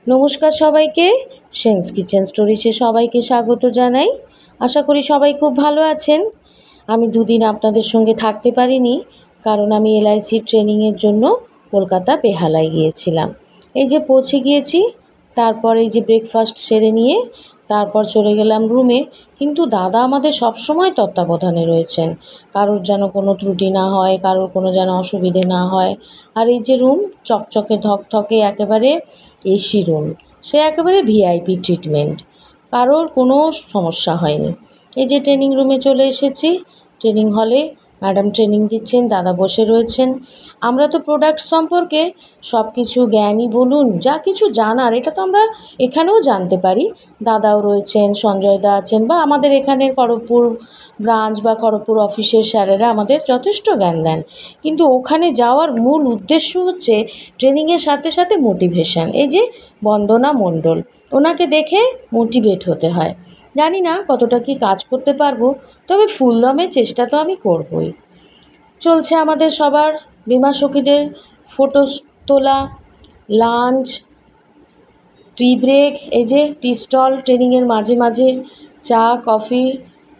नमस्कार सबाइके sense kitchen स्टोरिजे सबाइके स्वागत जानाई। आशा करी सबाई खूब भालो आछेन। आमी दुदिन आपनादेर संगे थाकते पारिनी कारण आमी एलआईसी ट्रेनिंगेर जोन्नो कलकाता बेहालाय गियेछिलाम। এই যে পৌঁছে গিয়েছি, তারপর এই যে ব্রেকফাস্ট সেরে নিয়ে তারপর চলে গেলাম রুমে। কিন্তু দাদা আমাদের সব সময় তত্ত্বাবধানে রয়েছেন, কারোর যেন কোনো ত্রুটি না হয়, কারোর কোনো যেন অসুবিধে না হয়। আর এই যে রুম চকচকে ধকধকে একেবারে এসি রুম, সে একেবারে ভিআইপি ট্রিটমেন্ট, কারোর কোনো সমস্যা হয়নি। এই যে ট্রেনিং রুমে চলে এসেছি, ট্রেনিং হলে ম্যাডাম ট্রেনিং দিচ্ছেন, দাদা বসে রয়েছেন। আমরা তো প্রোডাক্ট সম্পর্কে সব কিছু জ্ঞানই বলুন, যা কিছু জানার এটা তো আমরা এখানেও জানতে পারি। দাদাও রয়েছেন, সঞ্জয় দা আছেন, বা আমাদের এখানের খড়গপুর ব্রাঞ্চ বা খড়গপুর অফিসের স্যারেরা আমাদের যথেষ্ট জ্ঞান দেন। কিন্তু ওখানে যাওয়ার মূল উদ্দেশ্য হচ্ছে ট্রেনিংয়ের সাথে সাথে মোটিভেশন। এই যে বন্দনা মণ্ডল, ওনাকে দেখে মোটিভেট হতে হয়। জানি না কতটা কি কাজ করতে পারবো, তবে ফুলদমে চেষ্টা তো আমি করবই। চলছে আমাদের সবার বিমা সখীদের ফটো তোলা, লাঞ্চ, টি ব্রেক, এই যে টি স্টল, ট্রেনিংয়ের মাঝে মাঝে চা কফি,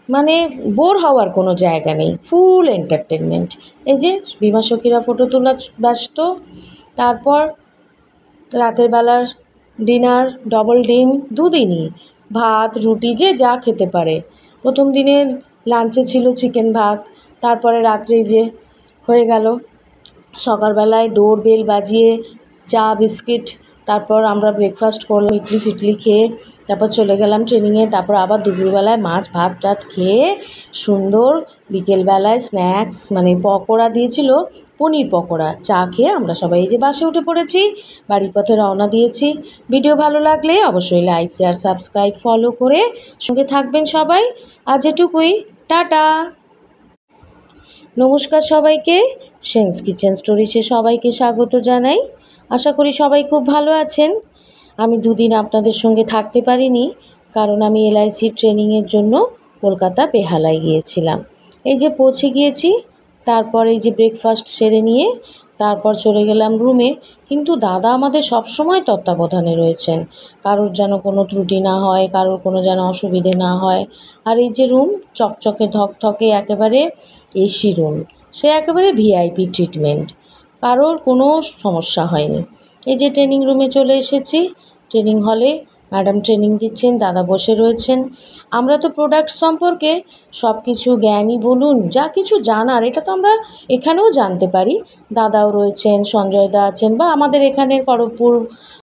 মানে বোর হওয়ার কোনো জায়গা নেই, ফুল এন্টারটেনমেন্ট। এই যে বিমা সখীরা ফটো তোলা ব্যস্ত। তারপর রাতের বেলার ডিনার, ডবল ডিম, দুদিনই ভাত রুটি যে যা খেতে পারে। প্রথম দিনের লাঞ্চে ছিল চিকেন ভাত, তারপরে রাত্রে যে হয়ে গেল সকালবেলায় ডোর বেল বাজিয়ে চা বিস্কিট, তারপর আমরা ব্রেকফাস্ট করলাম ইডলি ফিটলি খেয়ে, তারপর চলে গেলাম ট্রেনিংয়ে। তারপর আবার দুপুরবেলায় মাছ ভাত টাত খেয়ে সুন্দর বিকেলবেলায় স্ন্যাক্স মানে পকোড়া দিয়েছিল, পনির পকোড়া, চা খেয়ে আমরা সবাই এই যে বাসে উঠে পড়েছি, বাড়ির পথে রওনা দিয়েছি। ভিডিও ভালো লাগলে অবশ্যই লাইক শেয়ার সাবস্ক্রাইব ফলো করে সঙ্গে থাকবেন সবাই। আজ এটুকুই, টাটা। নমস্কার সবাইকে, সেন্স কিচেন স্টোরিজে সবাইকে স্বাগত জানাই। আশা করি সবাই খুব ভালো আছেন। আমি দুদিন আপনাদের সঙ্গে থাকতে পারিনি কারণ আমি এলআইসি ট্রেনিংয়ের জন্য কলকাতা বেহালায় গিয়েছিলাম। এই যে পৌঁছে গিয়েছি, তারপর এই যে ব্রেকফাস্ট সেরে নিয়ে তারপর চলে গেলাম রুমে। কিন্তু দাদা আমাদের সব সময় তত্ত্বাবধানে রয়েছেন, কারোর যেন কোনো ত্রুটি না হয়, কারোর কোনো যেন অসুবিধে না হয়। আর এই যে রুম চকচকে ধকধকে একেবারে এসি রুম, সে একেবারে ভিআইপি ট্রিটমেন্ট, কারোর কোনো সমস্যা হয়নি। এই যে ট্রেনিং রুমে চলে এসেছি, ট্রেনিং হলে ম্যাডাম ট্রেনিং দিচ্ছেন, দাদা বসে রয়েছেন। আমরা তো প্রোডাক্ট সম্পর্কে সব কিছু জ্ঞানই বলুন, যা কিছু জানার এটা তো আমরা এখানেও জানতে পারি। দাদাও রয়েছেন, সঞ্জয় দা আছেন, বা আমাদের এখানের খড়গপুর